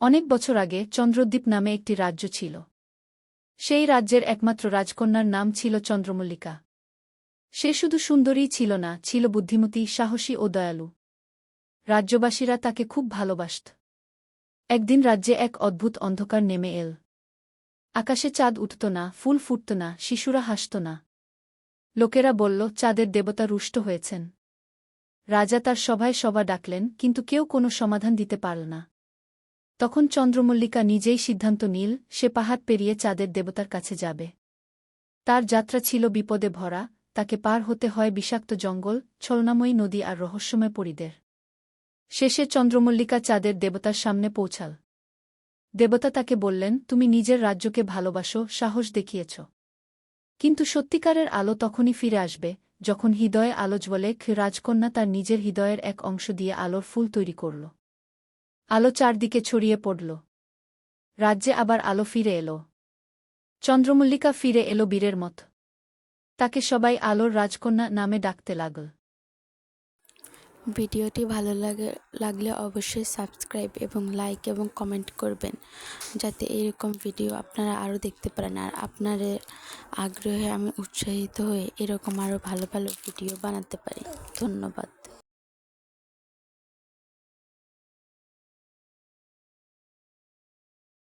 অনেক বছর আগে চন্দ্রদ্বীপ নামে একটি রাজ্য ছিল। সেই রাজ্যের একমাত্র রাজকন্যার নাম ছিল চন্দ্রমল্লিকা। সে শুধু সুন্দরীই ছিল না, ছিল বুদ্ধিমতী, সাহসী ও দয়ালু। রাজ্যবাসীরা তাকে খুব ভালোবাসত। একদিন রাজ্যে এক অদ্ভুত অন্ধকার নেমে এল। আকাশে চাঁদ উঠত না, ফুল ফুটত না, শিশুরা হাসত না। লোকেরা বলল, চাঁদের দেবতা রুষ্ট হয়েছেন। রাজা তার সভায় সভা ডাকলেন, কিন্তু কেউ কোনো সমাধান দিতে পারল না। তখন চন্দ্রমল্লিকা নিজেই সিদ্ধান্ত নিল, সে পাহাড় পেরিয়ে চাঁদের দেবতার কাছে যাবে। তার যাত্রা ছিল বিপদে ভরা, তাকে পার হতে হয় বিষাক্ত জঙ্গল, ছলনাময়ী নদী আর রহস্যময় পরিদের। শেষে চন্দ্রমল্লিকা চাঁদের দেবতার সামনে পৌঁছাল। দেবতা তাকে বললেন, তুমি নিজের রাজ্যকে ভালোবাসো, সাহস দেখিয়েছ। কিন্তু সত্যিকারের আলো তখনই ফিরে আসবে, যখন হৃদয়ে আলো জ্বলে। রাজকন্যা তার নিজের হৃদয়ের এক অংশ দিয়ে আলোর ফুল তৈরি করল। আলো চারদিকে ছড়িয়ে পড়ল। রাজ্যে আবার আলো ফিরে এলো। চন্দ্রমল্লিকা ফিরে এলো বীরের মত। তাকে সবাই আলোর রাজকন্যা নামে ডাকতে লাগল। ভিডিওটি ভালো লাগলে অবশ্যই সাবস্ক্রাইব এবং লাইক এবং কমেন্ট করবেন, যাতে এরকম ভিডিও আপনারা আরও দেখতে পারেন। আর আপনাদের আগ্রহে আমি উৎসাহিত হয়ে এরকম আরও ভালো ভালো ভিডিও বানাতে পারি। ধন্যবাদ।